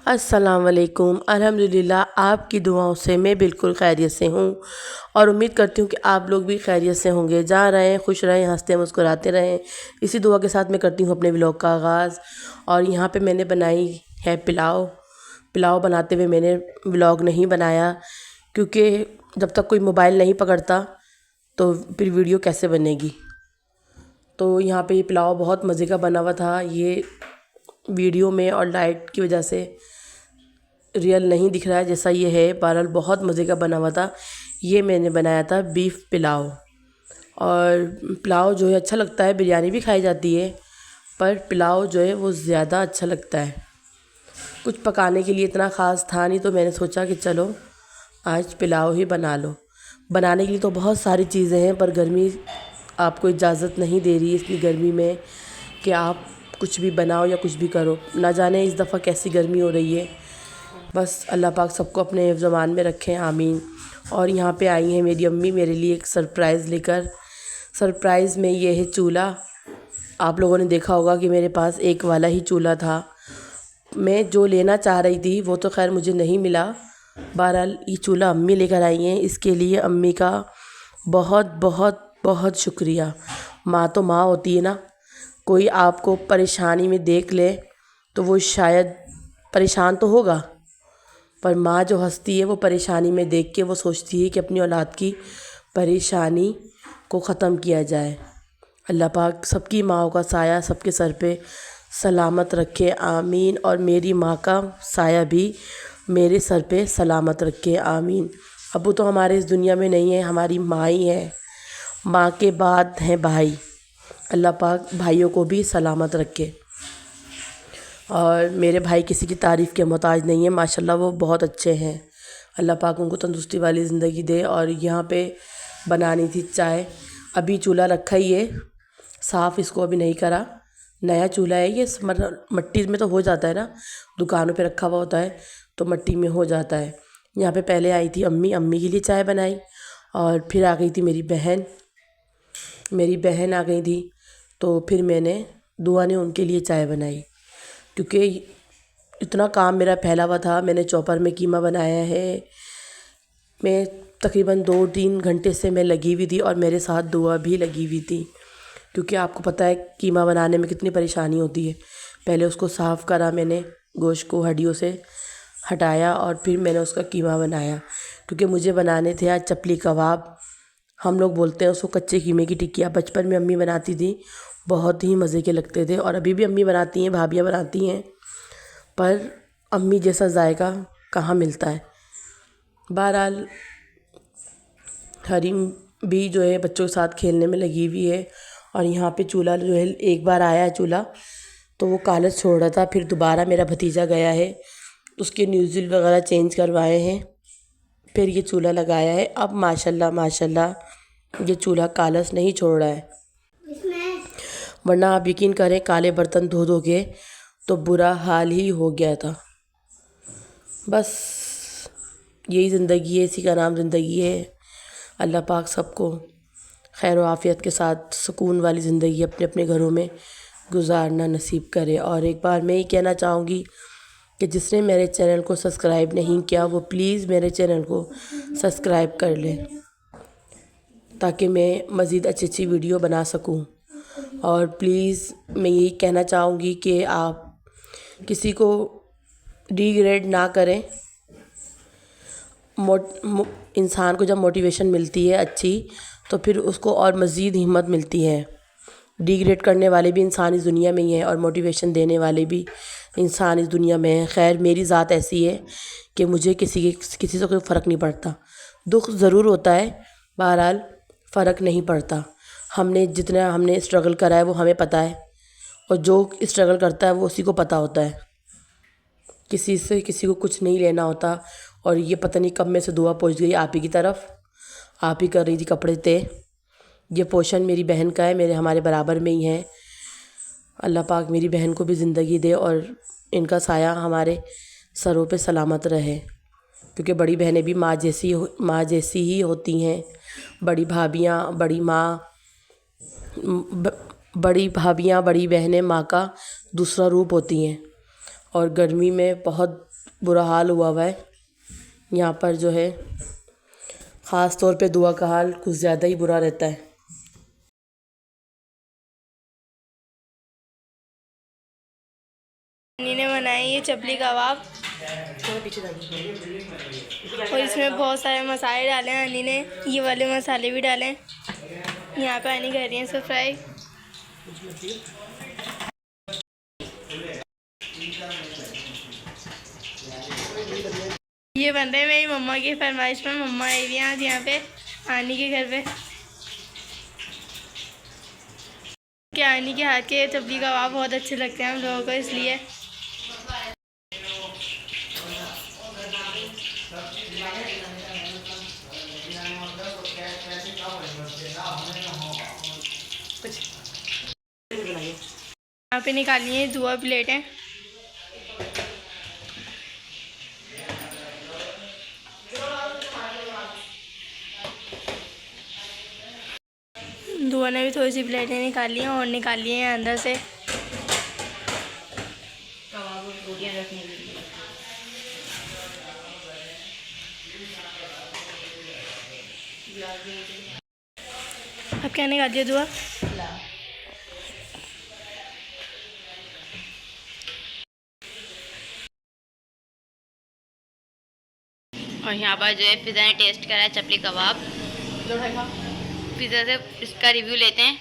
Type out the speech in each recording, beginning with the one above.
अस्सलाम वालेकुम। अल्हम्दुलिल्लाह आपकी दुआओं से मैं बिल्कुल खैरियत से हूँ और उम्मीद करती हूँ कि आप लोग भी खैरियत से होंगे। जहाँ रहें खुश रहें, हंसते मुस्कुराते रहें। इसी दुआ के साथ मैं करती हूँ अपने व्लॉग का आगाज़। और यहाँ पे मैंने बनाई है पुलाव। पुलाव बनाते हुए मैंने व्लॉग नहीं बनाया क्योंकि जब तक कोई मोबाइल नहीं पकड़ता तो फिर वीडियो कैसे बनेगी। तो यहाँ पे ये पुलाव बहुत मज़े का बना हुआ था। ये वीडियो में और लाइट की वजह से रियल नहीं दिख रहा है जैसा ये है। बहरहाल बहुत मज़े का बना हुआ था। ये मैंने बनाया था बीफ पुलाव। और पुलाव जो है अच्छा लगता है, बिरयानी भी खाई जाती है, पर पुलाव जो है वो ज़्यादा अच्छा लगता है। कुछ पकाने के लिए इतना ख़ास था नहीं तो मैंने सोचा कि चलो आज पुलाव ही बना लो। बनाने के लिए तो बहुत सारी चीज़ें हैं पर गर्मी आपको इजाज़त नहीं दे रही है इतनी गर्मी में कि आप कुछ भी बनाओ या कुछ भी करो। ना जाने इस दफ़ा कैसी गर्मी हो रही है। बस अल्लाह पाक सबको अपने ज़मान में रखें, आमीन। और यहाँ पे आई हैं मेरी अम्मी मेरे लिए एक सरप्राइज़ लेकर। सरप्राइज़ में ये है चूल्हा। आप लोगों ने देखा होगा कि मेरे पास एक वाला ही चूल्हा था। मैं जो लेना चाह रही थी वो तो खैर मुझे नहीं मिला। बहरहाल ये चूल्हा अम्मी लेकर आई हैं, इसके लिए अम्मी का बहुत बहुत बहुत शुक्रिया। माँ तो माँ होती है ना। कोई आपको परेशानी में देख ले तो वो शायद परेशान तो होगा, पर माँ जो हंसती है वो परेशानी में देख के वो सोचती है कि अपनी औलाद की परेशानी को ख़त्म किया जाए। अल्लाह पाक सबकी माँओं का साया सबके सर पे सलामत रखे, आमीन। और मेरी माँ का साया भी मेरे सर पे सलामत रखे, आमीन। अबू तो हमारे इस दुनिया में नहीं है, हमारी माँ ही है। माँ के बाद हैं भाई। अल्लाह पाक भाइयों को भी सलामत रखे। और मेरे भाई किसी की तारीफ़ के मोहताज नहीं है, माशाल्लाह वो बहुत अच्छे हैं। अल्लाह पाक उनको तंदुरुस्ती वाली ज़िंदगी दे। और यहाँ पे बनानी थी चाय। अभी चूल्हा रखा ही है, साफ़ इसको अभी नहीं करा। नया चूल्हा है ये, मट्टी में तो हो जाता है ना, दुकानों पे रखा हुआ होता है तो मट्टी में हो जाता है। यहाँ पे पहले आई थी अम्मी, अम्मी के लिए चाय बनाई। और फिर आ गई थी मेरी बहन आ गई थी। तो फिर मैंने दुआ ने उनके लिए चाय बनाई क्योंकि इतना काम मेरा फैला हुआ था। मैंने चॉपर में कीमा बनाया है। मैं तकरीबन 2-3 घंटे से मैं लगी हुई थी और मेरे साथ दुआ भी लगी हुई थी क्योंकि आपको पता है कीमा बनाने में कितनी परेशानी होती है। पहले उसको साफ़ करा मैंने, गोश्त को हड्डियों से हटाया और फिर मैंने उसका कीमा बनाया क्योंकि मुझे बनाने थे आज चपली कबाब। हम लोग बोलते हैं उसको कच्चे कीमे की टिक्किया। बचपन में अम्मी बनाती थी, बहुत ही मज़े के लगते थे और अभी भी अम्मी बनाती हैं, भाभियाँ बनाती हैं, पर अम्मी जैसा जायका कहाँ मिलता है। बहरहाल हरीम भी जो है बच्चों के साथ खेलने में लगी हुई है। और यहाँ पे चूल्हा जो है एक बार आया है चूल्हा तो वो कालच छोड़ रहा था, फिर दोबारा मेरा भतीजा गया है, उसके न्यूज़िल वगैरह चेंज करवाए हैं, फिर ये चूल्हा लगाया है। अब माशाल्लाह माशाल्लाह ये चूल्हा कालच नहीं छोड़ रहा है। वरना आप यकीन करें काले बर्तन धो धो के तो बुरा हाल ही हो गया था। बस यही ज़िंदगी है, इसी का नाम ज़िंदगी है। अल्लाह पाक सबको खैर व आफ़ियत के साथ सुकून वाली ज़िंदगी अपने अपने घरों में गुजारना नसीब करे। और एक बार मैं ये कहना चाहूँगी कि जिसने मेरे चैनल को सब्सक्राइब नहीं किया वो प्लीज़ मेरे चैनल को सब्सक्राइब कर लें ताकि मैं मज़ीद अच्छी अच्छी वीडियो बना सकूं। और प्लीज़ मैं यही कहना चाहूँगी कि आप किसी को डिग्रेड ना करें। इंसान को जब मोटिवेशन मिलती है अच्छी तो फिर उसको और मज़ीद हिम्मत मिलती है। डिग्रेड करने वाले भी इंसान इस दुनिया में ही हैं और मोटिवेशन देने वाले भी इंसान इस दुनिया में हैं। खैर मेरी ज़ात ऐसी है कि मुझे किसी से कोई फ़र्क नहीं पड़ता। दुख ज़रूर होता है, बहरहाल फ़र्क नहीं पड़ता। जितना हमने स्ट्रगल करा है वो हमें पता है और जो स्ट्रगल करता है वो उसी को पता होता है। किसी से किसी को कुछ नहीं लेना होता। और ये पता नहीं कब में से दुआ पहुंच गई आप ही की तरफ। आप ही कर रही थी कपड़े तय। ये पोर्शन मेरी बहन का है, हमारे बराबर में ही है। अल्लाह पाक मेरी बहन को भी ज़िंदगी दे और इनका साया हमारे सरों पे सलामत रहे क्योंकि बड़ी बहनें भी माँ जैसी ही होती हैं। बड़ी भाभियाँ, बड़ी भाभियाँ, बड़ी बहनें माँ का दूसरा रूप होती हैं। और गर्मी में बहुत बुरा हाल हुआ हुआ है यहाँ पर जो है। ख़ास तौर पे दुआ का हाल कुछ ज़्यादा ही बुरा रहता है। अन्नी ने बनाई ये चपली कबाब और इसमें बहुत सारे मसाले डाले हैं अन्नी ने, ये वाले मसाले भी डाले हैं। यहाँ पे अन्नी कर रही है इसको फ्राई। ये बन रहे हैं मेरी मम्मा की फरमाइश पर। मम्मा आई हुई हैं आज यहाँ पे अन्नी के घर पे। क्या अन्नी के हाथ के चपली कबाब बहुत अच्छे लगते हैं हम लोगों को, इसलिए। यहाँ पे निकाली है 2 प्लेटें। दुआ ने भी थोड़ी सी प्लेटें निकाली हैं और निकाली हैं अंदर से रोटियां रखने के लिए। अब क्या निकाल दिया दुआ? और यहाँ पर जो है फिजा ने टेस्ट करा है चपली कबाब। फिजा से इसका रिव्यू लेते हैं।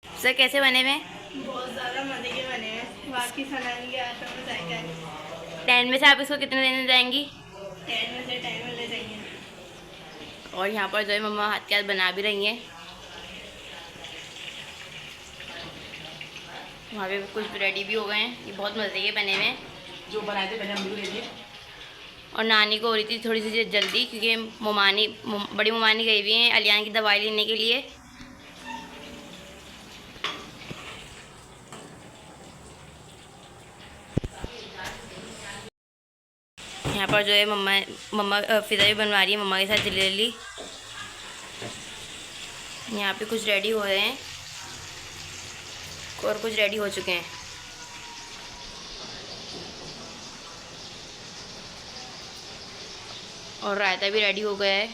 सर कैसे बने हुए? बहुत ज़्यादा मज़े के बने हैं। बाकी सनानी के आटा में जाएगा। 10 में से आप इसको कितने देने जाएंगी? 10 में से 10 में ले जाएंगे। और यहाँ पर जो है मम्मा हाथ के हाथ बना भी रही हैं। वहाँ पे कुछ रेडी भी हो गए हैं। ये बहुत मज़े के बने हुए हैं जो बनाए थे पहले हम भी ले लिए। और नानी को हो रही थी थोड़ी सी जल्दी, क्योंकि बड़ी ममानी गई हुई हैं अलियान की दवाई लेने के लिए। यहाँ पर जो है मम्मा फिजा भी बनवा रही है मम्मा के साथ जलेली। यहाँ पे कुछ रेडी हो रहे हैं और कुछ रेडी हो चुके हैं। और रायता भी रेडी हो गया है।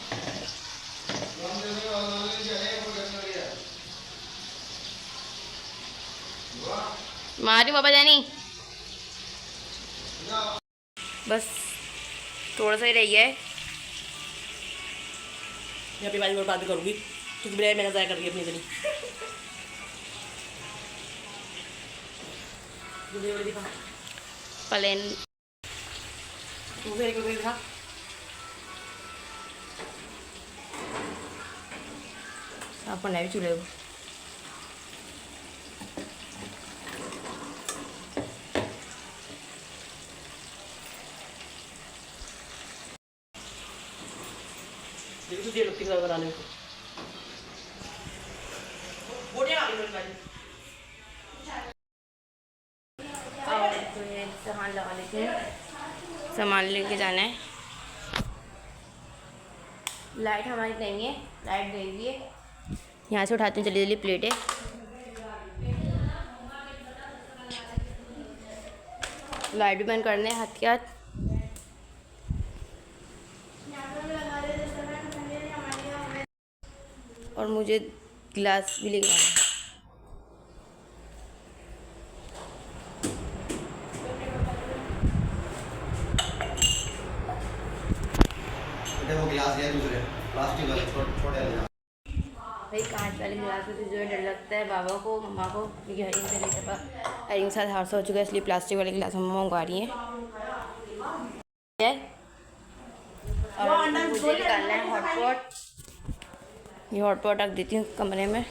मारी बाबा जानी बस थोड़ा सा ही रह गया है। यहाँ पे बारी और बात करूँगी क्योंकि बिरयानी मैंने ज़ाया कर रही है अपनी जनी। प्लेन दिखा। आप बनाए भी चूल्हे को। देखो देर लगती है बनाने को। बोटियाँ आ गई मेरी बाजी। तो ये सामान लगा लेते हैं। सामान लेके जाना है। लाइट हमारी नहीं है, लाइट गई हुई है। यहाँ से उठाते हैं जल्दी जल्दी प्लेटें। लाइट भी बंद करने हाथ के हाथ। और मुझे गिलास भी लेके आना है। वो गिलास दिया दूसरे प्लास्टिक वाले छोटे वाले। भाई कांच वाले गिलास में जो है डर लगता है बाबा को मम्मा को, क्योंकि हरिंग से लेकर हरिंग के साथ हादसा हो चुका है, इसलिए प्लास्टिक वाले गिलास मम्मा मंगवा रही हैं। और मुझे निकालना है हॉटपॉट। ये हॉटपॉट रख देती हूँ कमरे में।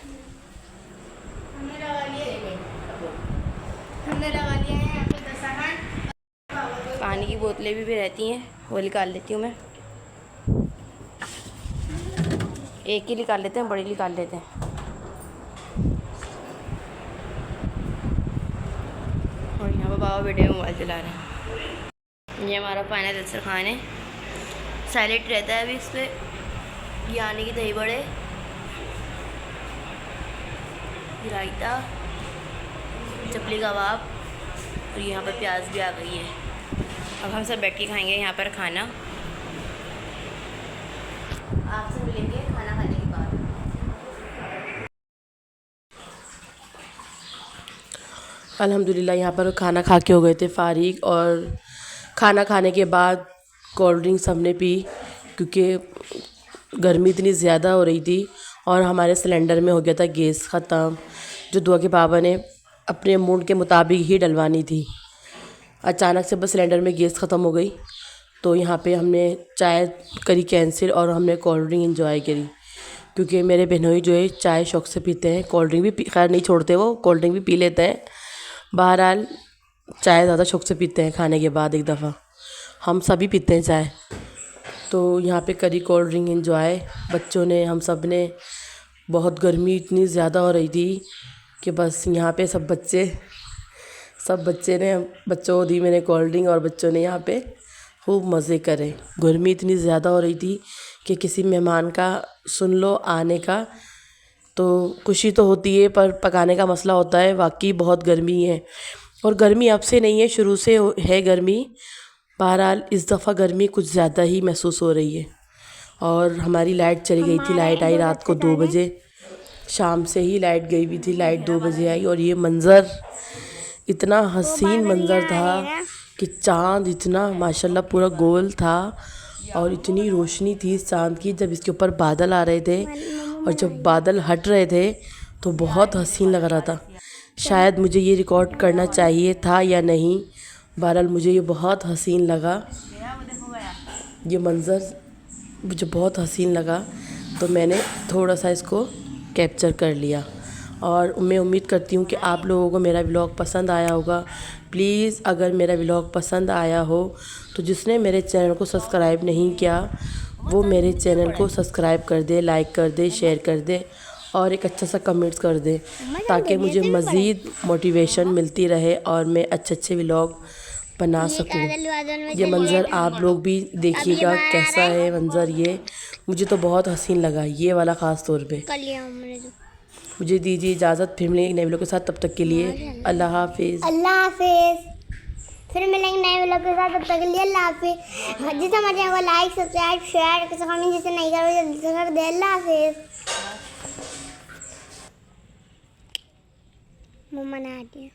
हमने लगा लिया है यहाँ पे दस्तरखान। पानी की बोतलें भी रहती हैं, वो निकाल लेती हूँ मैं। एक ही निकाल लेते हैं, बड़ी निकाल लेते हैं। और यहाँ पर बाबा बेटे मोबाइल चला रहे हैं। ये हमारा फाइनल दस्तरखान है। सैलेड रहता है अभी इस पर, यानी कि दही बड़े, रायता, चपली कबाब और यहाँ पर प्याज भी आ गई है। अब हम सब बैठ के खाएंगे यहाँ पर खाना। आपसे मिलेंगे खाना खाने के बाद। अल्हम्दुलिल्लाह यहाँ पर खाना खा के हो गए थे फारिग, और खाना खाने के बाद कोल्ड ड्रिंक्स हमने पी, क्योंकि गर्मी इतनी ज़्यादा हो रही थी और हमारे सिलेंडर में हो गया था गैस ख़त्म, जो दुआ के बाबा ने अपने मूड के मुताबिक ही डलवानी थी। अचानक से बस सिलेंडर में गैस ख़त्म हो गई, तो यहाँ पे हमने चाय करी कैंसिल और हमने कोल्ड ड्रिंक एंजॉय करी, क्योंकि मेरे बहनोई जो है चाय शौक़ से पीते हैं, कोल्ड ड्रिंक भी खैर नहीं छोड़ते, वो कोल्ड ड्रिंक भी पी लेते हैं। बहरहाल चाय ज़्यादा शौक़ से पीते हैं खाने के बाद एक दफ़ा, हम सभी पीते हैं चाय। तो यहाँ पे करी कोल्ड ड्रिंक एंजॉय बच्चों ने, हम सब ने। बहुत गर्मी इतनी ज़्यादा हो रही थी कि बस यहाँ पे सब बच्चे ने बच्चों को दी मैंने कोल्ड ड्रिंक, और बच्चों ने यहाँ पे खूब मज़े करे। गर्मी इतनी ज़्यादा हो रही थी कि किसी मेहमान का सुन लो आने का तो खुशी तो होती है, पर पकाने का मसला होता है। वाकई बहुत गर्मी है, और गर्मी अब से नहीं है, शुरू से है गर्मी। बहरहाल इस दफ़ा गर्मी कुछ ज़्यादा ही महसूस हो रही है। और हमारी लाइट चली गई थी, लाइट आई रात को 2 बजे, शाम से ही लाइट गई हुई थी, लाइट 2 बजे आई। और ये मंज़र इतना हसीन मंज़र था कि चाँद इतना माशाल्लाह पूरा गोल था, और इतनी रोशनी थी चाँद की जब इसके ऊपर बादल आ रहे थे, और जब बादल हट रहे थे तो बहुत हसीन लग रहा था। शायद मुझे ये रिकॉर्ड करना चाहिए था या नहीं, बहरहाल मुझे ये बहुत हसीन लगा, ये मंज़र मुझे बहुत हसीन लगा, तो मैंने थोड़ा सा इसको कैप्चर कर लिया। और मैं उम्मीद करती हूँ कि आप लोगों को मेरा व्लॉग पसंद आया होगा। प्लीज़ अगर मेरा व्लॉग पसंद आया हो तो जिसने मेरे चैनल को सब्सक्राइब नहीं किया वो मेरे चैनल को सब्सक्राइब कर दे, लाइक कर दे, शेयर कर दे, और एक अच्छा सा कमेंट्स कर दे, ताकि मुझे मज़ीद मोटिवेशन मिलती रहे और मैं अच्छे व्लॉग बना सकूं। ये मंज़र आप लोग भी देखिएगा कैसा है मंज़र, ये मुझे तो बहुत हसीन लगा, ये वाला ख़ास तौर पे। मुझे दीजिए इजाज़त, फिर मिलेंगे नए व्लॉग के साथ, तब तक के लिए अल्लाह हाफिज़। अल्लाह हाफिज़। फिर मिलेंगे नए व्लॉग के साथ, तब तक के लिए अल्लाह हाफिज़। जिस हमारे चैनल को लाइक, सब्सक्राइब, शेयर, कमेंट जिसे नहीं करो जल्दी से कर दे। अल्लाह हाफिज़। मम्मा नहा रही है।